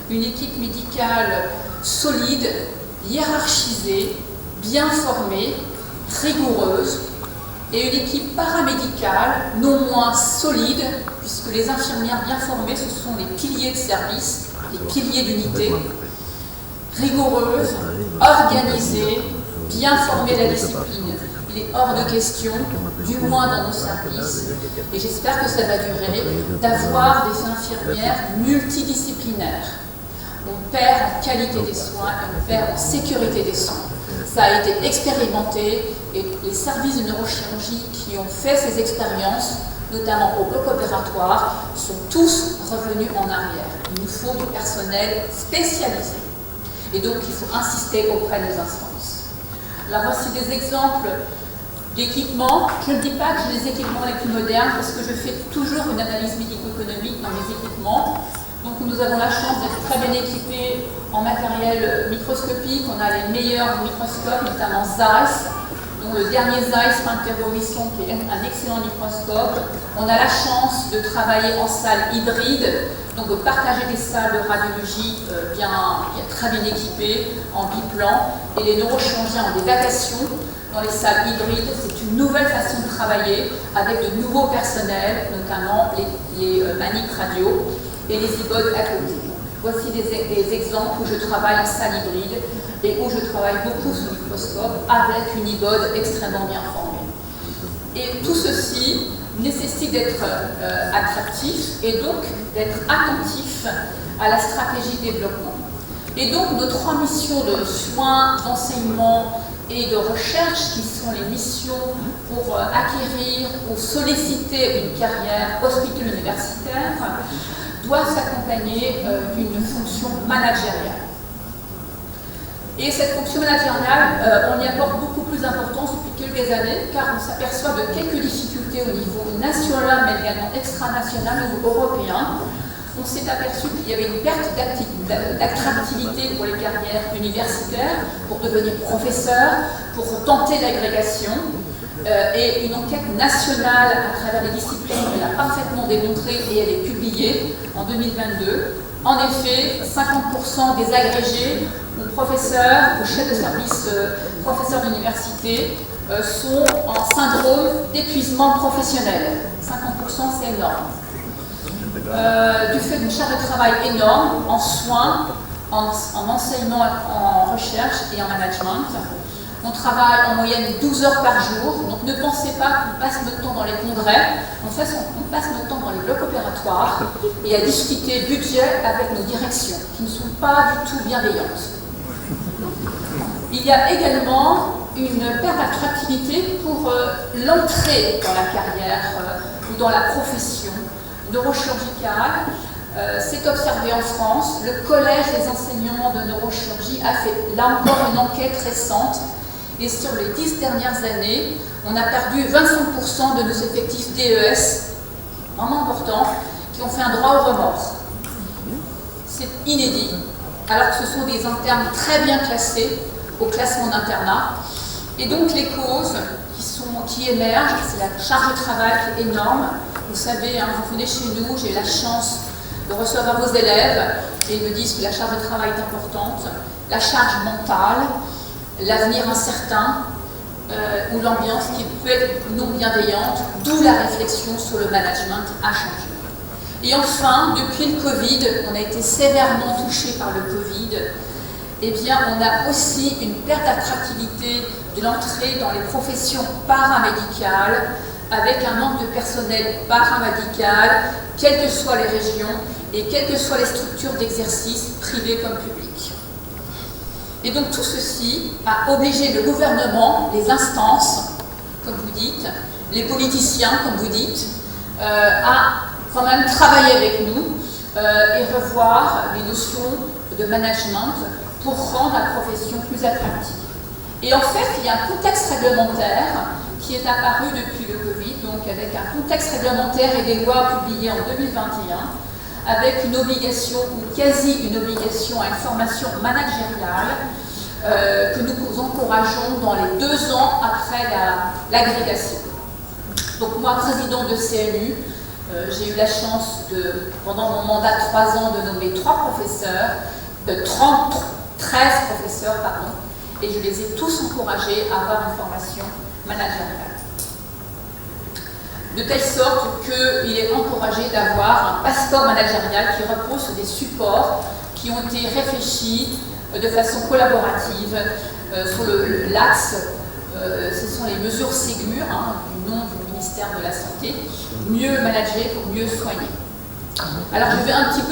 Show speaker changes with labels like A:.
A: une équipe médicale solide, hiérarchisée, bien formée, rigoureuse, et une équipe paramédicale non moins solide, puisque les infirmières bien formées, ce sont les piliers de service, les piliers d'unité, rigoureuses, organisées, bien formées à la discipline. Il est hors de question, du moins dans nos services, et j'espère que ça va durer, d'avoir des infirmières multidisciplinaires. On perd en qualité des soins et on perd en sécurité des soins. Ça a été expérimenté et les services de neurochirurgie qui ont fait ces expériences, notamment au bloc opératoire, sont tous revenus en arrière. Il nous faut du personnel spécialisé. Et donc, il faut insister auprès des instances. Là, voici des exemples d'équipements. Je ne dis pas que j'ai les équipements les plus modernes, parce que je fais toujours une analyse médico-économique dans mes équipements. Donc, nous avons la chance d'être très bien équipés en matériel microscopique. On a les meilleurs microscopes, notamment Zeiss, dont le dernier Zeiss Pantero-Wisson, qui est un excellent microscope. On a la chance de travailler en salle hybride, donc de partager des salles de radiologie très bien équipées, en biplan, et les neurochirurgiens ont des datations dans les salles hybrides. C'est une nouvelle façon de travailler avec de nouveaux personnels, notamment les manips radio et les iPods à côté. Voici des exemples où je travaille en salle hybride et où je travaille beaucoup sous microscope avec une iPod extrêmement bien formée. Et tout ceci nécessite d'être attractif et donc d'être attentif à la stratégie de développement. Et donc nos trois missions de soins, d'enseignement et de recherche, qui sont les missions pour acquérir ou solliciter une carrière hospitalo-universitaire, doivent s'accompagner d'une fonction managériale. Et cette fonction managériale, on y apporte beaucoup plus d'importance depuis quelques années, car on s'aperçoit de quelques difficultés au niveau national, mais également extranational, au niveau européen. On s'est aperçu qu'il y avait une perte d'attractivité pour les carrières universitaires, pour devenir professeur, pour tenter l'agrégation. Et une enquête nationale à travers les disciplines l'a parfaitement démontré et elle est publiée en 2022. En effet, 50% des agrégés ou professeurs ou chefs de service professeurs d'université sont en syndrome d'épuisement professionnel. 50%, c'est énorme. Du fait d'une charge de travail énorme en soins, en enseignement, en recherche et en management. On travaille en moyenne 12 heures par jour, donc ne pensez pas qu'on passe notre temps dans les congrès. En fait, on passe notre temps dans les blocs opératoires et à discuter budget avec nos directions, qui ne sont pas du tout bienveillantes. Il y a également une perte d'attractivité pour l'entrée dans la carrière ou dans la profession neurochirurgicale. C'est observé en France. Le Collège des enseignants de neurochirurgie a fait là encore une enquête récente. Et sur les 10 dernières années, on a perdu 25% de nos effectifs DES, vraiment importants, qui ont fait un droit au remords. C'est inédit, alors que ce sont des internes très bien classés au classement d'internat. Et donc les causes qui émergent, c'est la charge de travail qui est énorme. Vous savez, vous venez chez nous, j'ai la chance de recevoir vos élèves et ils me disent que la charge de travail est importante, la charge mentale, l'avenir incertain ou l'ambiance qui peut être non bienveillante, d'où la réflexion sur le management a changé. Et enfin, depuis le Covid, on a été sévèrement touché par le Covid, eh bien on a aussi une perte d'attractivité de l'entrée dans les professions paramédicales, avec un manque de personnel paramédical, quelles que soient les régions et quelles que soient les structures d'exercice, privées comme publiques. Et donc tout ceci a obligé le gouvernement, les instances, comme vous dites, les politiciens, comme vous dites, à quand même travailler avec nous et revoir les notions de management pour rendre la profession plus attractive. Et en fait, il y a un contexte réglementaire qui est apparu depuis le Covid, donc avec un contexte réglementaire et des lois publiées en 2021, avec une obligation, ou quasi une obligation à une formation managériale que nous encourageons dans les 2 ans après l'agrégation. Donc moi, présidente de CNU, J'ai eu la chance, pendant mon mandat de 3 ans, de nommer 13 professeurs, et je les ai tous encouragés à avoir une formation managériale. De telle sorte qu'il est encouragé d'avoir un passeport managérial qui repose sur des supports qui ont été réfléchis de façon collaborative sur l'axe, ce sont les mesures Ségur, du nom du ministère de la Santé, mieux manager pour mieux soigner. Alors je vais un petit peu